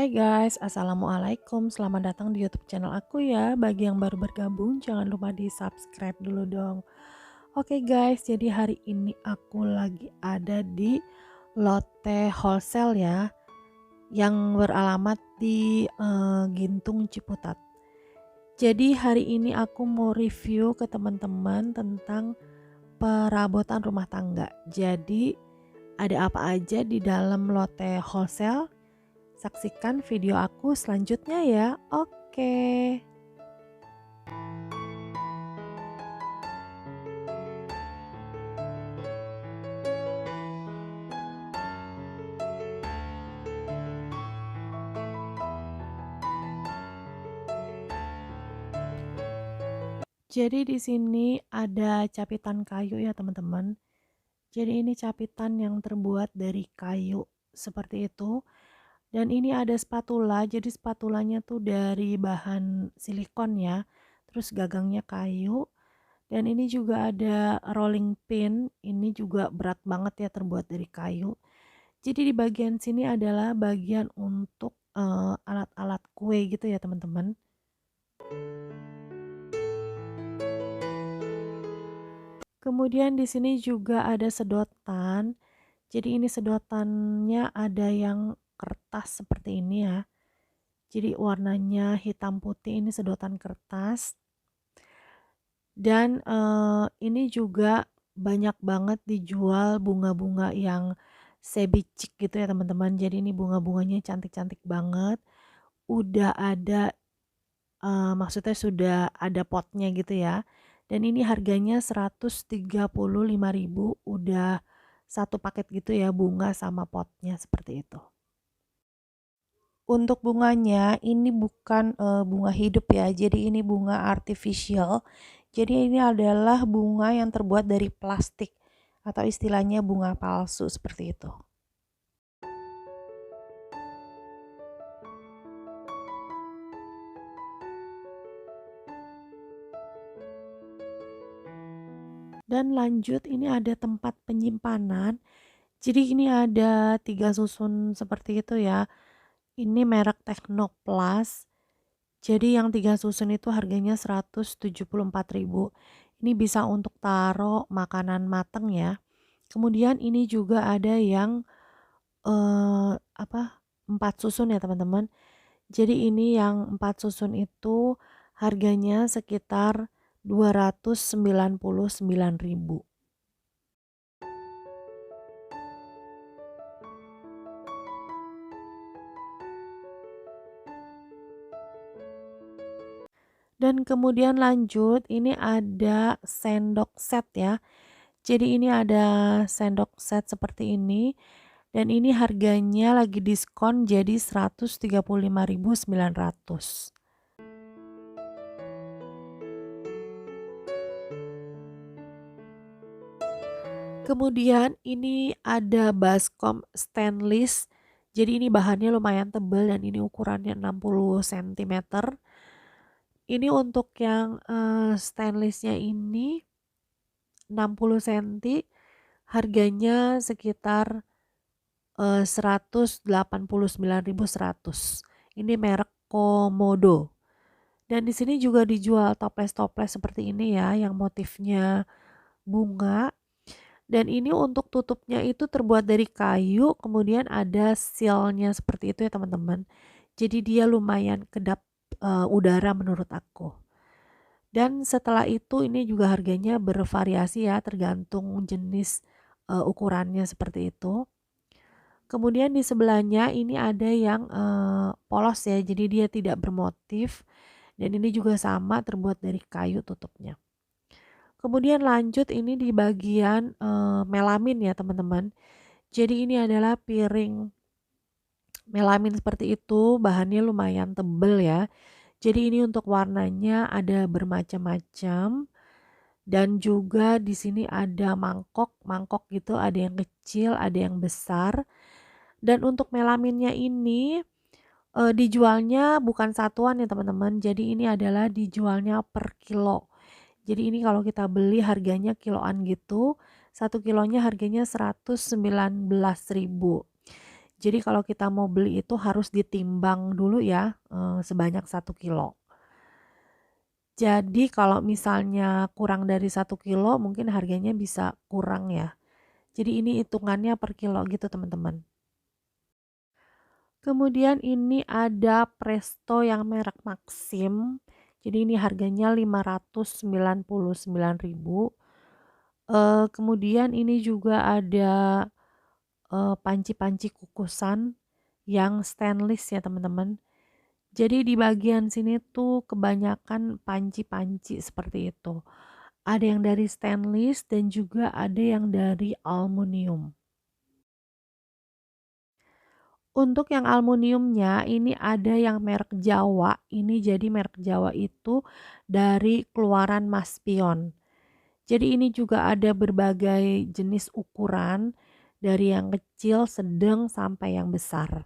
Hai guys, assalamualaikum. Selamat datang di YouTube channel aku ya. Bagi yang baru bergabung, jangan lupa di subscribe dulu dong. Oke guys, jadi hari ini aku lagi ada di Lotte Wholesale ya, yang beralamat di Gintung Ciputat. Jadi hari ini aku mau review ke teman-teman tentang perabotan rumah tangga. Jadi ada apa aja di dalam Lotte Wholesale? Saksikan video aku selanjutnya ya. Oke. Jadi di sini ada capitan kayu ya teman-teman. Jadi ini capitan yang terbuat dari kayu seperti itu. Dan ini ada spatula. Jadi spatulanya tuh dari bahan silikon ya. Terus gagangnya kayu. Dan ini juga ada rolling pin. Ini juga berat banget ya, terbuat dari kayu. Jadi di bagian sini adalah bagian untuk alat-alat kue gitu ya teman-teman. Kemudian di sini juga ada sedotan. Jadi ini sedotannya ada yang kertas seperti ini ya. Jadi warnanya hitam putih, ini sedotan kertas. Dan ini juga banyak banget dijual bunga-bunga yang sebicik gitu ya teman-teman. Jadi ini bunga-bunganya cantik-cantik banget. Udah ada maksudnya sudah ada potnya gitu ya. Dan ini harganya 135.000, udah satu paket gitu ya, bunga sama potnya seperti itu. Untuk bunganya ini bukan bunga hidup ya, jadi ini bunga artificial. Jadi ini adalah bunga yang terbuat dari plastik atau istilahnya bunga palsu seperti itu. Dan lanjut ini ada tempat penyimpanan. Jadi ini ada 3 susun seperti itu ya. Ini merek Technoplus. Jadi yang 3 susun itu harganya 174.000. Ini bisa untuk taruh makanan mateng ya. Kemudian ini juga ada yang 4 susun ya teman-teman. Jadi ini yang 4 susun itu harganya sekitar 299.000. Dan kemudian lanjut, ini ada sendok set ya. Jadi ini ada sendok set seperti ini. Dan ini harganya lagi diskon jadi 135.900. Kemudian ini ada baskom stainless. Jadi ini bahannya lumayan tebal dan ini ukurannya 60 cm. Ini untuk yang stainlessnya ini 60 cm, harganya sekitar 189.100. Ini merek Komodo. Dan di sini juga dijual toples-toples seperti ini ya, yang motifnya bunga. Dan ini untuk tutupnya itu terbuat dari kayu, kemudian ada sealnya seperti itu ya teman-teman. Jadi dia lumayan kedap udara menurut aku. Dan setelah itu ini juga harganya bervariasi ya, tergantung jenis ukurannya seperti itu. Kemudian di sebelahnya ini ada yang polos ya, jadi dia tidak bermotif. Dan ini juga sama, terbuat dari kayu tutupnya. Kemudian lanjut ini di bagian melamin ya teman-teman. Jadi ini adalah piring melamin seperti itu, bahannya lumayan tebel ya. Jadi ini untuk warnanya ada bermacam-macam. Dan juga di sini ada mangkok gitu, ada yang kecil, ada yang besar. Dan untuk melaminnya ini dijualnya bukan satuan ya teman-teman. Jadi ini adalah dijualnya per kilo. Jadi ini kalau kita beli harganya kiloan gitu, 1 kilonya harganya 119.000. Jadi kalau kita mau beli itu harus ditimbang dulu ya, sebanyak 1 kilo. Jadi kalau misalnya kurang dari 1 kilo mungkin harganya bisa kurang ya. Jadi ini hitungannya per kilo gitu teman-teman. Kemudian ini ada Presto yang merek Maxim. Jadi ini harganya 599.000. Kemudian ini juga ada panci-panci kukusan yang stainless ya teman-teman. Jadi di bagian sini tuh kebanyakan panci-panci seperti itu. Ada yang dari stainless dan juga ada yang dari aluminium. Untuk yang aluminiumnya ini ada yang merek Jawa. Ini jadi merek Jawa itu dari keluaran Mas Pion. Jadi ini juga ada berbagai jenis ukuran dari yang kecil, sedang sampai yang besar.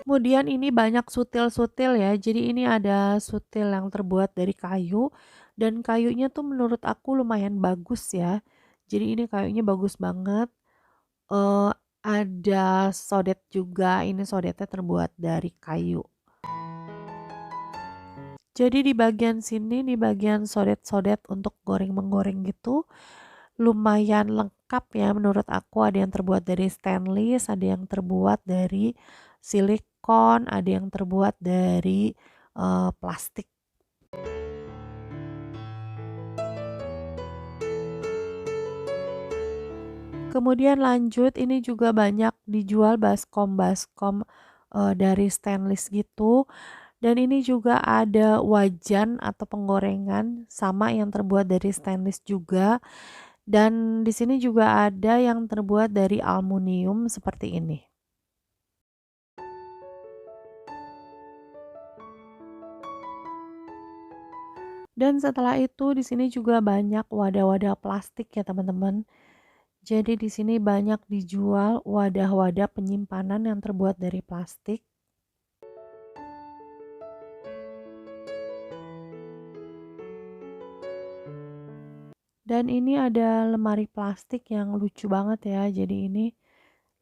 Kemudian ini banyak sutil-sutil ya. Jadi ini ada sutil yang terbuat dari kayu dan kayunya tuh menurut aku lumayan bagus ya. Jadi ini kayunya bagus banget. Eh ada sodet juga. Ini sodetnya terbuat dari kayu. Jadi di bagian sini, di bagian sodet-sodet untuk goreng-menggoreng gitu, lumayan lengkap ya menurut aku. Ada yang terbuat dari stainless, ada yang terbuat dari silikon, ada yang terbuat dari plastik. Kemudian lanjut, ini juga banyak dijual baskom-baskom dari stainless gitu. Dan ini juga ada wajan atau penggorengan sama yang terbuat dari stainless juga. Dan di sini juga ada yang terbuat dari aluminium seperti ini. Dan setelah itu di sini juga banyak wadah-wadah plastik ya teman-teman. Jadi di sini banyak dijual wadah-wadah penyimpanan yang terbuat dari plastik. Dan ini ada lemari plastik yang lucu banget ya. Jadi ini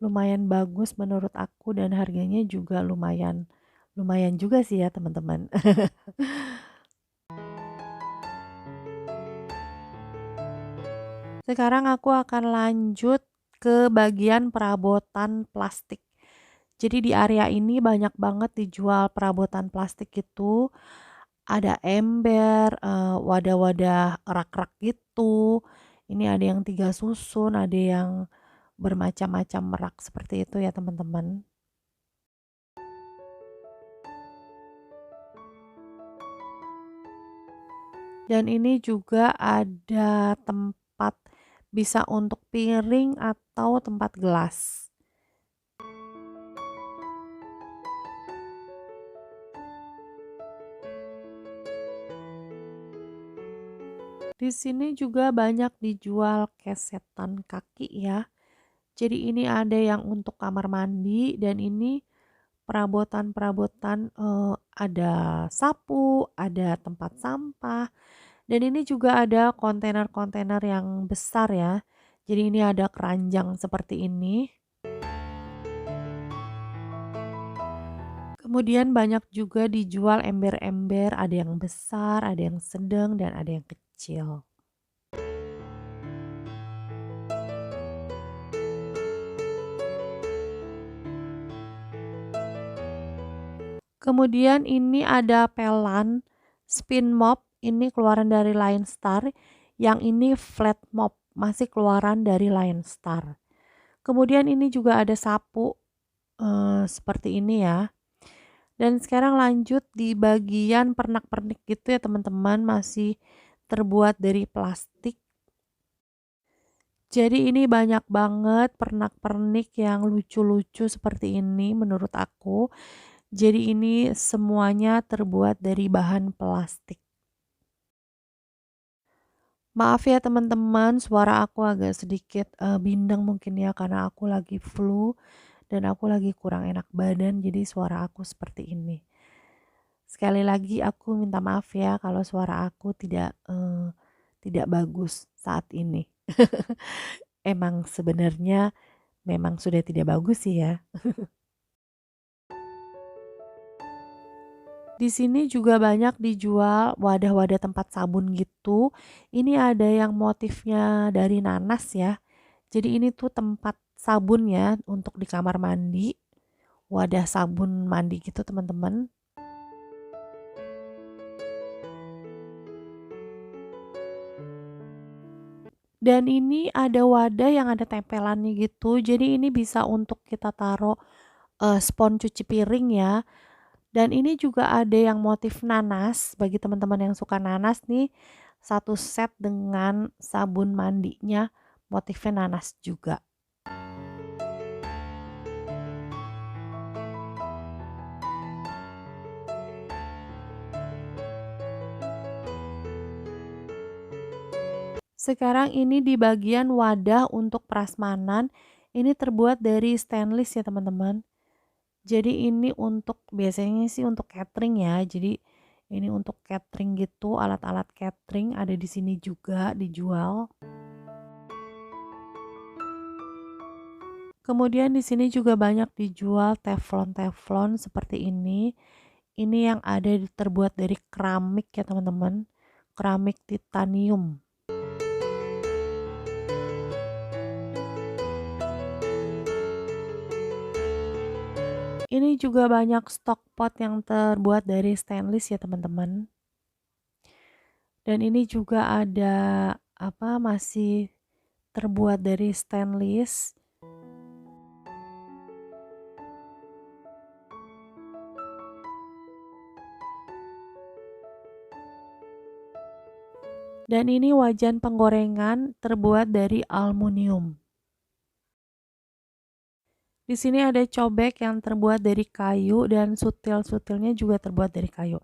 lumayan bagus menurut aku dan harganya juga lumayan lumayan juga sih ya teman-teman. Sekarang aku akan lanjut ke bagian perabotan plastik. Jadi di area ini banyak banget dijual perabotan plastik itu. Ada ember, wadah-wadah rak-rak gitu. Ini ada yang 3 susun, ada yang bermacam-macam rak seperti itu ya teman-teman. Dan ini juga ada tempat bisa untuk piring atau tempat gelas. Di sini juga banyak dijual kesetan kaki ya. Jadi ini ada yang untuk kamar mandi dan ini perabotan-perabotan ada sapu, ada tempat sampah dan ini juga ada kontainer-kontainer yang besar ya. Jadi ini ada keranjang seperti ini. Kemudian banyak juga dijual ember-ember, ada yang besar, ada yang sedang dan ada yang kecil. Kemudian ini ada pelan spin mop, ini keluaran dari Lion Star, yang ini flat mop, masih keluaran dari Lion Star. Kemudian ini juga ada sapu seperti ini ya. Dan sekarang lanjut di bagian pernak-pernik gitu ya teman-teman, masih terbuat dari plastik. Jadi ini banyak banget pernak-pernik yang lucu-lucu seperti ini menurut aku. Jadi ini semuanya terbuat dari bahan plastik. Maaf ya teman-teman, suara aku agak sedikit, bindeng mungkin ya karena aku lagi flu dan aku lagi kurang enak badan jadi suara aku seperti ini. Sekali lagi aku minta maaf ya kalau suara aku tidak bagus saat ini. Emang sebenarnya memang sudah tidak bagus sih ya. Di sini juga banyak dijual wadah-wadah tempat sabun gitu. Ini ada yang motifnya dari nanas ya. Jadi ini tuh tempat sabun ya untuk di kamar mandi. Wadah sabun mandi gitu teman-teman. Dan ini ada wadah yang ada tempelannya gitu. Jadi ini bisa untuk kita taruh spons cuci piring ya. Dan ini juga ada yang motif nanas, bagi teman-teman yang suka nanas nih, satu set dengan sabun mandinya motifnya nanas juga. Sekarang ini di bagian wadah untuk prasmanan, ini terbuat dari stainless ya teman-teman. Jadi ini untuk biasanya sih untuk catering ya. Jadi ini untuk catering gitu, alat-alat catering ada di sini juga dijual. Kemudian di sini juga banyak dijual teflon-teflon seperti ini. Ini yang ada terbuat dari keramik ya teman-teman. Keramik titanium. Ini juga banyak stok pot yang terbuat dari stainless ya teman-teman. Dan ini juga ada masih terbuat dari stainless. Dan ini wajan penggorengan terbuat dari aluminium. Di sini ada cobek yang terbuat dari kayu dan sutil-sutilnya juga terbuat dari kayu.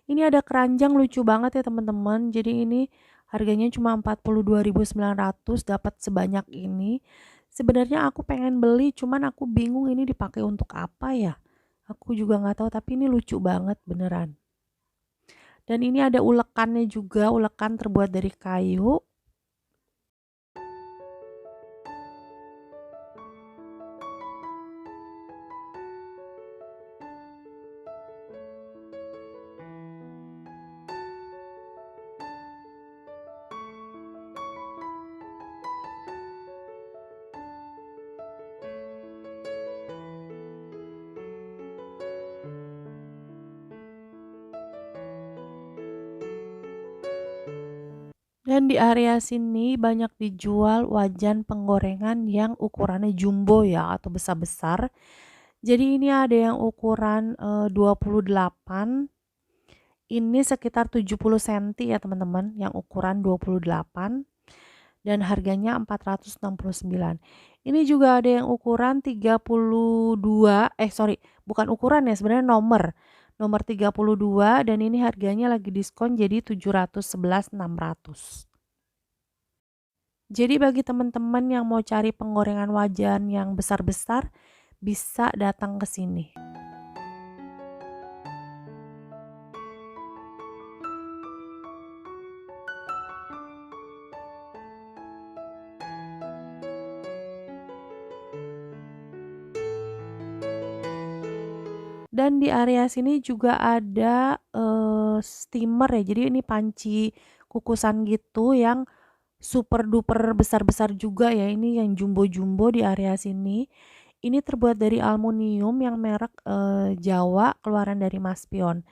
Ini ada keranjang lucu banget ya teman-teman. Jadi ini harganya cuma 42.900 dapat sebanyak ini. Sebenarnya aku pengen beli cuman aku bingung ini dipakai untuk apa ya. Aku juga nggak tahu tapi ini lucu banget beneran. Dan ini ada ulekannya juga, ulekan terbuat dari kayu. Dan di area sini banyak dijual wajan penggorengan yang ukurannya jumbo ya atau besar-besar. Jadi ini ada yang ukuran 28, ini sekitar 70 cm ya teman-teman, yang ukuran 28 dan harganya 469. Ini juga ada yang ukuran 32, bukan ukuran ya sebenarnya nomor 32 dan ini harganya lagi diskon jadi 711.600. Jadi bagi teman-teman yang mau cari penggorengan wajan yang besar-besar bisa datang ke sini. Dan di area sini juga ada steamer ya. Jadi ini panci kukusan gitu yang super duper besar-besar juga ya. Ini yang jumbo-jumbo di area sini. Ini terbuat dari aluminium yang merek Jawa keluaran dari Maspion.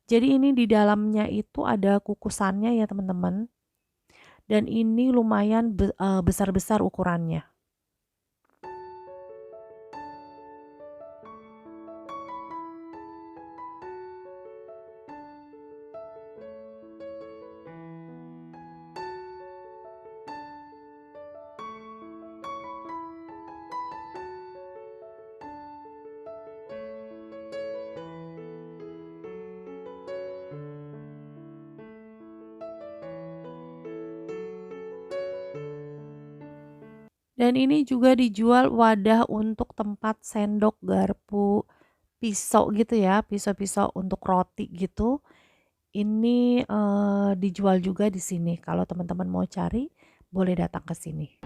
Jadi ini di dalamnya itu ada kukusannya ya teman-teman. Dan ini lumayan besar-besar ukurannya. Dan ini juga dijual wadah untuk tempat sendok, garpu, pisau gitu ya, pisau-pisau untuk roti gitu. Ini, dijual juga di sini. Kalau teman-teman mau cari, boleh datang ke sini.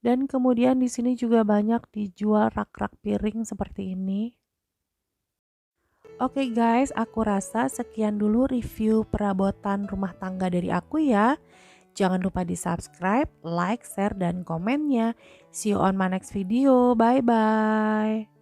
Dan kemudian di sini juga banyak dijual rak-rak piring seperti ini. Oke guys, aku rasa sekian dulu review perabotan rumah tangga dari aku ya. Jangan lupa di subscribe, like, share, dan komennya. See you on my next video. Bye-bye.